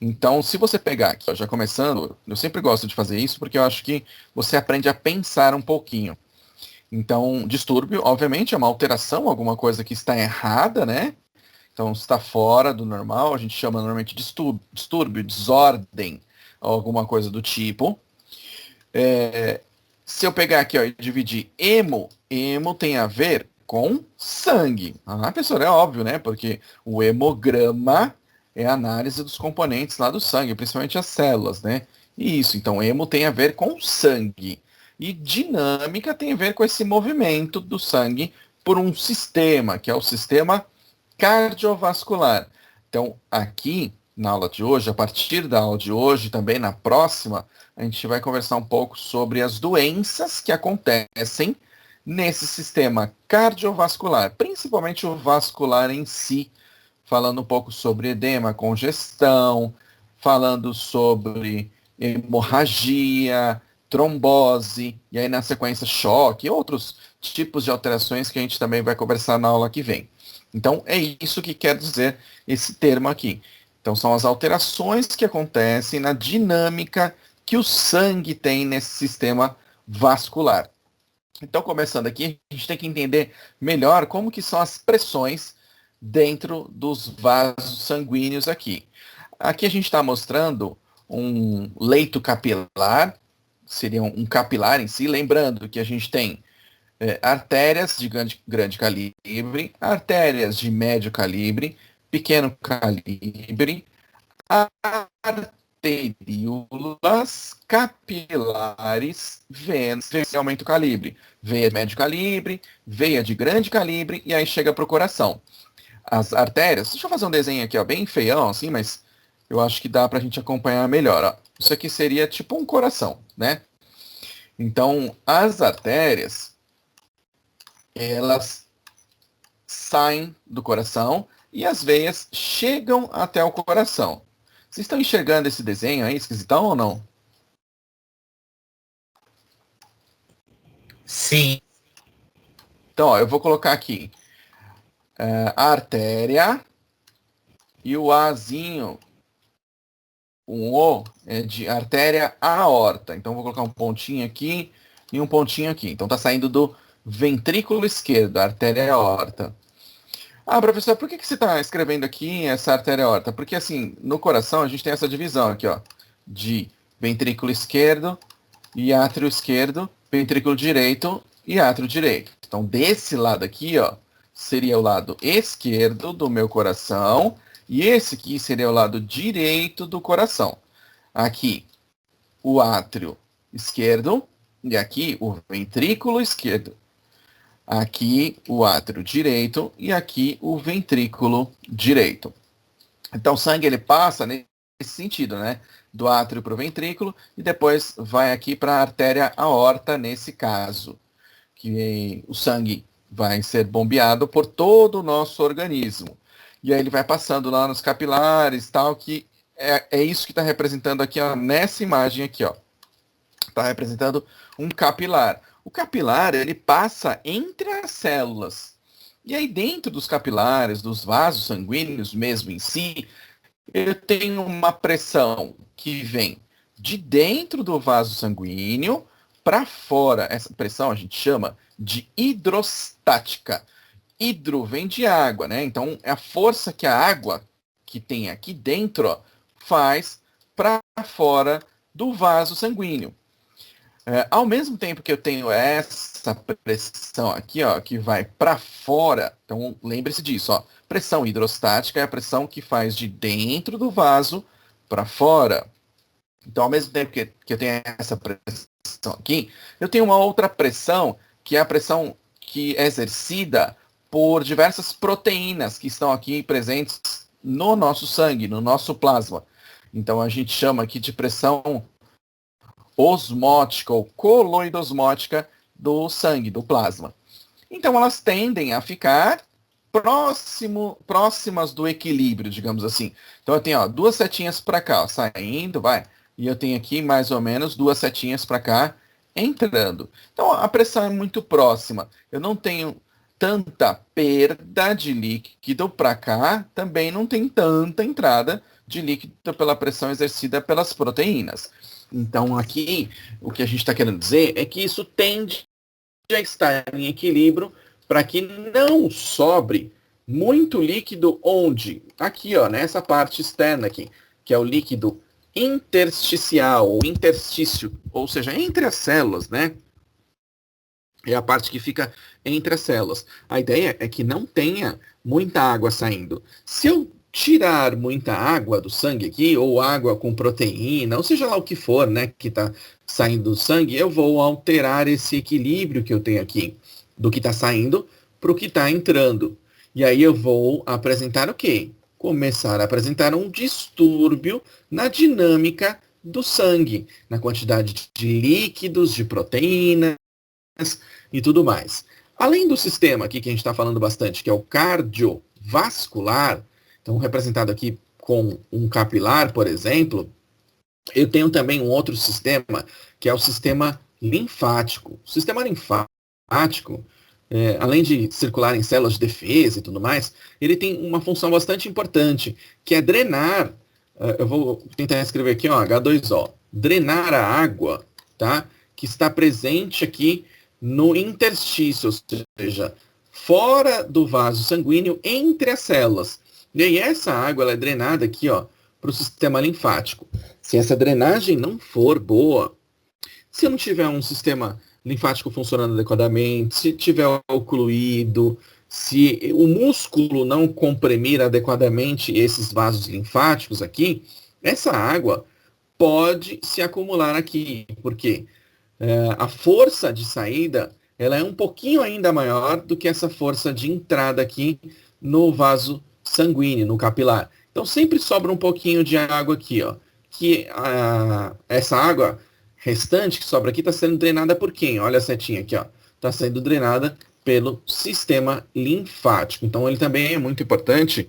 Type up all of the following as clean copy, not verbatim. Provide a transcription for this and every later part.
Então, se você pegar aqui, ó, já começando, eu sempre gosto de fazer isso porque eu acho que você aprende a pensar um pouquinho. Então, distúrbio, obviamente, é uma alteração, alguma coisa que está errada, né? Então, está fora do normal, a gente chama normalmente de distúrbio, desordem, alguma coisa do tipo. Se eu pegar aqui ó, e dividir emo tem a ver com sangue. Ah, professor, é óbvio, né? Porque o hemograma é a análise dos componentes lá do sangue, principalmente as células, né? Isso, então emo tem a ver com sangue. E dinâmica tem a ver com esse movimento do sangue por um sistema, que é o sistema cardiovascular. Então, aqui na aula de hoje, a partir da aula de hoje, também na próxima, a gente vai conversar um pouco sobre as doenças que acontecem nesse sistema cardiovascular, principalmente o vascular em si, falando um pouco sobre edema, congestão, falando sobre hemorragia, trombose, e aí na sequência choque e outros tipos de alterações que a gente também vai conversar na aula que vem. Então é isso que quer dizer esse termo aqui. Então são as alterações que acontecem na dinâmica que o sangue tem nesse sistema vascular. Então, começando aqui, a gente tem que entender melhor como que são as pressões dentro dos vasos sanguíneos aqui. Aqui a gente está mostrando um leito capilar, seria um capilar em si, lembrando que a gente tem artérias de grande calibre, artérias de médio calibre, pequeno calibre, arteríolas capilares, venas de aumento calibre, veia de médio calibre, veia de grande calibre e aí chega para o coração. As artérias, deixa eu fazer um desenho aqui, ó, bem feião assim, mas eu acho que dá para a gente acompanhar melhor. Ó. Isso aqui seria tipo um coração, né? Então, as artérias, elas saem do coração e as veias chegam até o coração. Vocês estão enxergando esse desenho aí, esquisitão ou não? Sim. Então, ó, eu vou colocar aqui a artéria e o Azinho, um O, é de artéria aorta. Então, vou colocar um pontinho aqui e um pontinho aqui. Então, está saindo do ventrículo esquerdo, a artéria aorta. Ah, professor, por que você está escrevendo aqui essa artéria aorta? Porque, assim, no coração a gente tem essa divisão aqui, ó, de ventrículo esquerdo e átrio esquerdo, ventrículo direito e átrio direito. Então, desse lado aqui, ó, seria o lado esquerdo do meu coração e esse aqui seria o lado direito do coração. Aqui, o átrio esquerdo e aqui o ventrículo esquerdo. Aqui o átrio direito e aqui o ventrículo direito. Então, o sangue ele passa nesse sentido, né? Do átrio para o ventrículo e depois vai aqui para a artéria aorta, nesse caso, que o sangue vai ser bombeado por todo o nosso organismo. E aí ele vai passando lá nos capilares, tal, que é isso que está representando aqui, ó, nessa imagem aqui, ó. Está representando um capilar. O capilar, ele passa entre as células. E aí dentro dos capilares, dos vasos sanguíneos mesmo em si, eu tenho uma pressão que vem de dentro do vaso sanguíneo para fora. Essa pressão a gente chama de hidrostática. Hidro vem de água, né? Então é a força que a água que tem aqui dentro ó, faz para fora do vaso sanguíneo. Ao mesmo tempo que eu tenho essa pressão aqui, ó, que vai para fora, então lembre-se disso, ó, pressão hidrostática é a pressão que faz de dentro do vaso para fora. Então, ao mesmo tempo que eu tenho essa pressão aqui, eu tenho uma outra pressão, que é a pressão que é exercida por diversas proteínas que estão aqui presentes no nosso sangue, no nosso plasma. Então, a gente chama aqui de pressão osmótica ou coloidosmótica do sangue, do plasma. Então elas tendem a ficar próximas do equilíbrio, digamos assim. Então eu tenho ó, duas setinhas para cá, ó, saindo, vai, e eu tenho aqui mais ou menos duas setinhas para cá entrando. Então a pressão é muito próxima. Eu não tenho tanta perda de líquido para cá, também não tem tanta entrada de líquido pela pressão exercida pelas proteínas. Então, aqui, o que a gente está querendo dizer é que isso tende a estar em equilíbrio para que não sobre muito líquido onde? Aqui, ó, nessa parte externa aqui, que é o líquido intersticial ou interstício, ou seja, entre as células, né? É a parte que fica entre as células. A ideia é que não tenha muita água saindo. Se eu tirar muita água do sangue aqui, ou água com proteína, ou seja lá o que for, né, que está saindo do sangue, eu vou alterar esse equilíbrio que eu tenho aqui, do que está saindo para o que está entrando. E aí eu vou apresentar o quê? Começar a apresentar um distúrbio na dinâmica do sangue, na quantidade de líquidos, de proteínas e tudo mais. Além do sistema aqui que a gente está falando bastante, que é o cardiovascular, então representado aqui com um capilar, por exemplo, eu tenho também um outro sistema, que é o sistema linfático. O sistema linfático, além de circular em células de defesa e tudo mais, ele tem uma função bastante importante, que é drenar, eu vou tentar escrever aqui, ó, H2O, drenar a água, tá, que está presente aqui no interstício, ou seja, fora do vaso sanguíneo, entre as células. E aí essa água ela é drenada aqui, ó, para o sistema linfático. Se essa drenagem não for boa, se eu não tiver um sistema linfático funcionando adequadamente, se tiver ocluído, se o músculo não comprimir adequadamente esses vasos linfáticos aqui, essa água pode se acumular aqui, porque a força de saída ela é um pouquinho ainda maior do que essa força de entrada aqui no vaso sanguíneo, no capilar. Então sempre sobra um pouquinho de água aqui, ó. Que essa água restante que sobra aqui está sendo drenada por quem? Olha a setinha aqui, ó. Está sendo drenada pelo sistema linfático. Então ele também é muito importante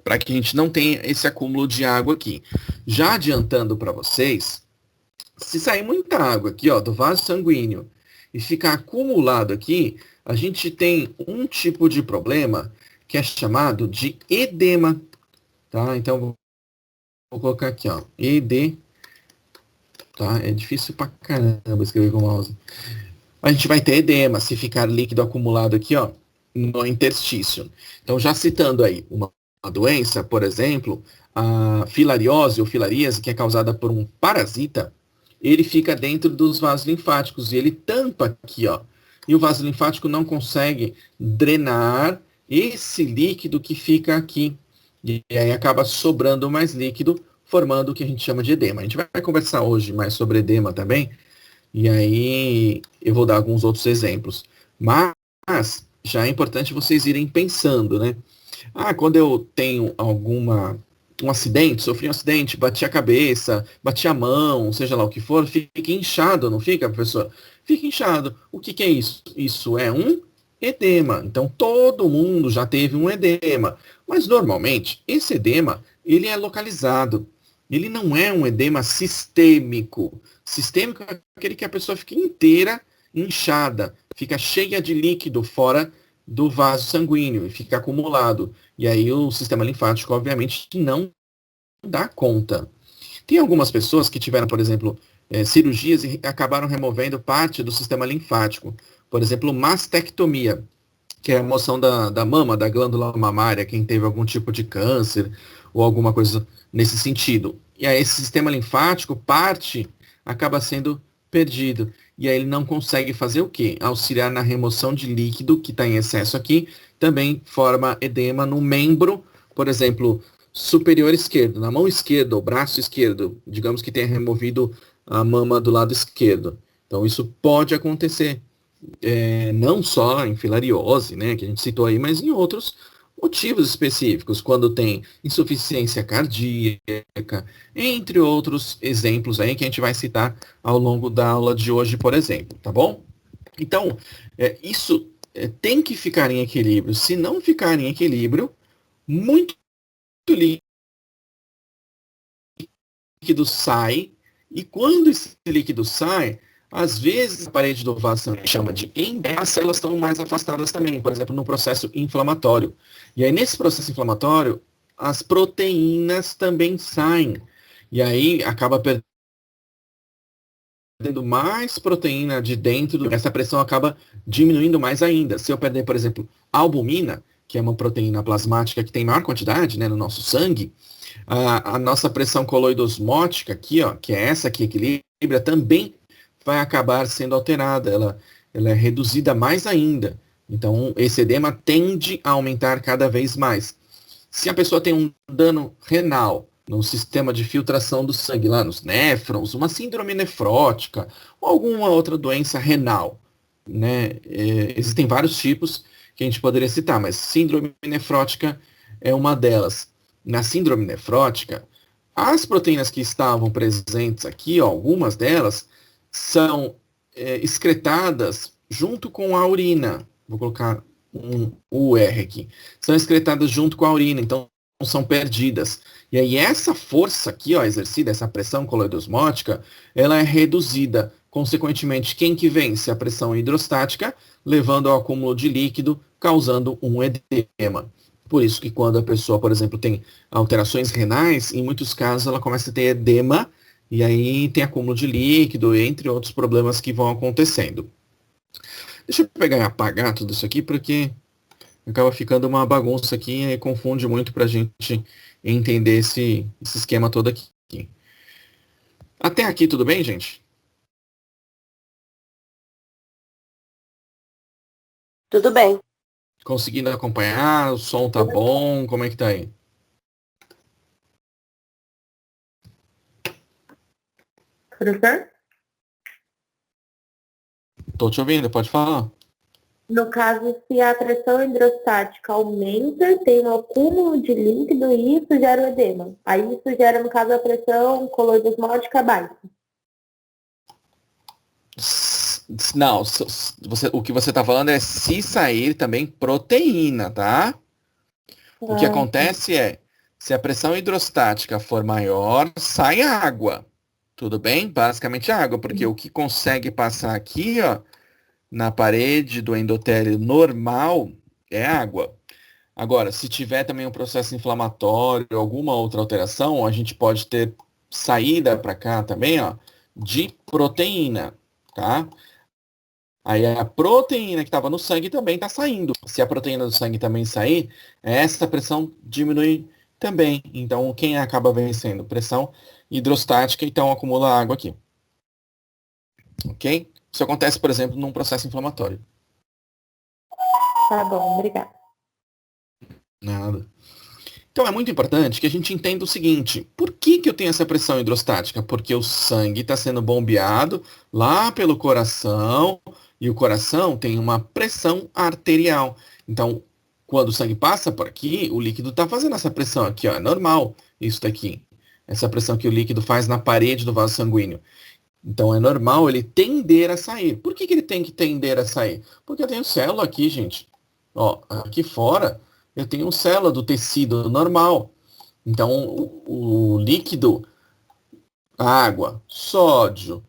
para que a gente não tenha esse acúmulo de água aqui. Já adiantando para vocês, se sair muita água aqui, ó, do vaso sanguíneo e ficar acumulado aqui, a gente tem um tipo de problema que é chamado de edema, tá? Então, vou colocar aqui, ó, tá? É difícil pra caramba escrever com o mouse. A gente vai ter edema se ficar líquido acumulado aqui, ó, no interstício. Então, já citando aí uma doença, por exemplo, a filariose ou filaríase, que é causada por um parasita, ele fica dentro dos vasos linfáticos e ele tampa aqui, ó. E o vaso linfático não consegue drenar esse líquido que fica aqui. E aí acaba sobrando mais líquido, formando o que a gente chama de edema. A gente vai conversar hoje mais sobre edema também, e aí eu vou dar alguns outros exemplos. Mas já é importante vocês irem pensando, né? Quando eu tenho um acidente, sofri um acidente, bati a cabeça, bati a mão, seja lá o que for, fica inchado, não fica, professor? Fica inchado. O que é isso? Isso é um edema. Então, todo mundo já teve um edema. Mas, normalmente, esse edema, ele é localizado. Ele não é um edema sistêmico. Sistêmico é aquele que a pessoa fica inteira inchada, fica cheia de líquido fora do vaso sanguíneo e fica acumulado. E aí o sistema linfático, obviamente, não dá conta. Tem algumas pessoas que tiveram, por exemplo, cirurgias e acabaram removendo parte do sistema linfático. Por exemplo, mastectomia, que é a remoção da mama, da glândula mamária, quem teve algum tipo de câncer ou alguma coisa nesse sentido. E aí esse sistema linfático, parte, acaba sendo perdido. E aí ele não consegue fazer o quê? Auxiliar na remoção de líquido que está em excesso aqui, também forma edema no membro, por exemplo, superior esquerdo, na mão esquerda, ou braço esquerdo, digamos que tenha removido a mama do lado esquerdo. Então isso pode acontecer, não só em filariose, né, que a gente citou aí, mas em outros motivos específicos, quando tem insuficiência cardíaca, entre outros exemplos aí que a gente vai citar ao longo da aula de hoje, por exemplo, tá bom? Então, isso tem que ficar em equilíbrio. Se não ficar em equilíbrio, muito líquido sai, e quando esse líquido sai, às vezes a parede do vaso sanguíneo chama de endema, as células estão mais afastadas também, por exemplo, no processo inflamatório. E aí, nesse processo inflamatório, as proteínas também saem. E aí acaba perdendo mais proteína de dentro, essa pressão acaba diminuindo mais ainda. Se eu perder, por exemplo, albumina, que é uma proteína plasmática que tem maior quantidade, né, no nosso sangue, a nossa pressão coloidosmótica aqui, ó, que é essa que equilibra, também vai acabar sendo alterada. Ela é reduzida mais ainda. Então, esse edema tende a aumentar cada vez mais. Se a pessoa tem um dano renal no sistema de filtração do sangue, lá nos néfrons, uma síndrome nefrótica ou alguma outra doença renal, né? Existem vários tipos que a gente poderia citar, mas síndrome nefrótica é uma delas. Na síndrome nefrótica, as proteínas que estavam presentes aqui, ó, algumas delas, são excretadas junto com a urina. Vou colocar um UR aqui. São excretadas junto com a urina, então são perdidas. E aí essa força aqui, ó, exercida, essa pressão coloidosmótica, ela é reduzida. Consequentemente, quem que vence? A pressão hidrostática, levando ao acúmulo de líquido, causando um edema. Por isso que quando a pessoa, por exemplo, tem alterações renais, em muitos casos ela começa a ter edema, e aí tem acúmulo de líquido, entre outros problemas que vão acontecendo. Deixa eu pegar e apagar tudo isso aqui, porque acaba ficando uma bagunça aqui e confunde muito para a gente entender esse esquema todo aqui. Até aqui tudo bem, gente? Tudo bem. Conseguindo acompanhar? O som tá bom? Como é que tá aí? Professor? Tô te ouvindo, pode falar. No caso, se a pressão hidrostática aumenta, tem um acúmulo de líquido e isso gera o edema. Aí isso gera, no caso, a pressão coloidosmótica baixa. Não, o que você tá falando é se sair também proteína, tá? O que acontece é, se a pressão hidrostática for maior, sai água. Tudo bem? Basicamente água, porque o que consegue passar aqui, ó, na parede do endotélio normal é água. Agora, se tiver também um processo inflamatório, alguma outra alteração, a gente pode ter saída para cá também, ó, de proteína, tá? Aí a proteína que estava no sangue também está saindo. Se a proteína do sangue também sair, essa pressão diminui também. Então, quem acaba vencendo? Pressão hidrostática, então acumula água aqui. Ok? Isso acontece, por exemplo, num processo inflamatório. Tá bom, obrigada. Nada. Então é muito importante que a gente entenda o seguinte: por que eu tenho essa pressão hidrostática? Porque o sangue está sendo bombeado lá pelo coração e o coração tem uma pressão arterial. Então, quando o sangue passa por aqui, o líquido está fazendo essa pressão aqui, ó, é normal isso daqui. Essa pressão que o líquido faz na parede do vaso sanguíneo. Então é normal ele tender a sair. Por que ele tem que tender a sair? Porque eu tenho célula aqui, gente. Ó, aqui fora eu tenho célula do tecido normal. Então o líquido, água, sódio,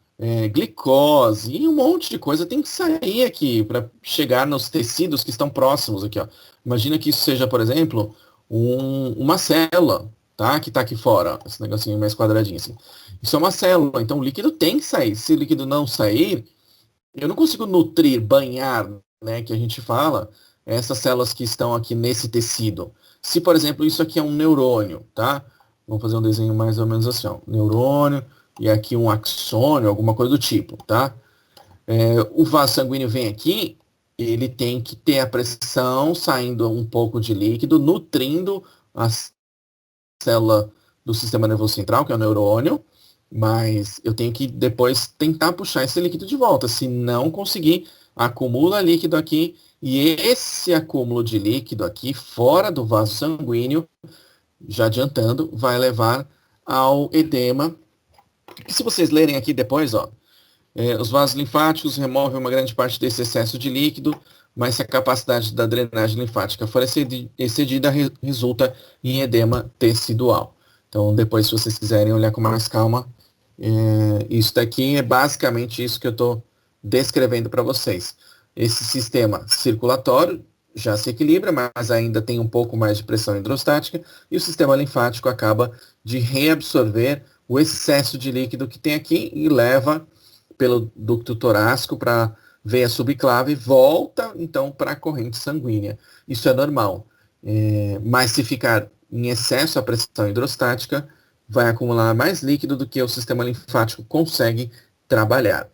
glicose e um monte de coisa tem que sair aqui para chegar nos tecidos que estão próximos aqui, ó. Imagina que isso seja, por exemplo, uma célula, tá? Que está aqui fora, ó, esse negocinho mais quadradinho assim. Isso é uma célula, então o líquido tem que sair. Se o líquido não sair, eu não consigo nutrir, banhar, né, que a gente fala, essas células que estão aqui nesse tecido. Se, por exemplo, isso aqui é um neurônio, tá? Vamos fazer um desenho mais ou menos assim, ó. Neurônio e aqui um axônio, alguma coisa do tipo, tá? O vaso sanguíneo vem aqui, ele tem que ter a pressão saindo um pouco de líquido, nutrindo a célula do sistema nervoso central, que é o neurônio, mas eu tenho que depois tentar puxar esse líquido de volta. Se não conseguir, acumula líquido aqui e esse acúmulo de líquido aqui fora do vaso sanguíneo, já adiantando, vai levar ao edema. E se vocês lerem aqui depois, ó, os vasos linfáticos removem uma grande parte desse excesso de líquido, mas se a capacidade da drenagem linfática for excedida, resulta em edema tecidual. Então, depois, se vocês quiserem olhar com mais calma, isso daqui é basicamente isso que eu estou descrevendo para vocês. Esse sistema circulatório, já se equilibra, mas ainda tem um pouco mais de pressão hidrostática, e o sistema linfático acaba de reabsorver o excesso de líquido que tem aqui e leva pelo ducto torácico para a veia subclave e volta, então, para a corrente sanguínea. Isso é normal. Mas se ficar em excesso a pressão hidrostática, vai acumular mais líquido do que o sistema linfático consegue trabalhar.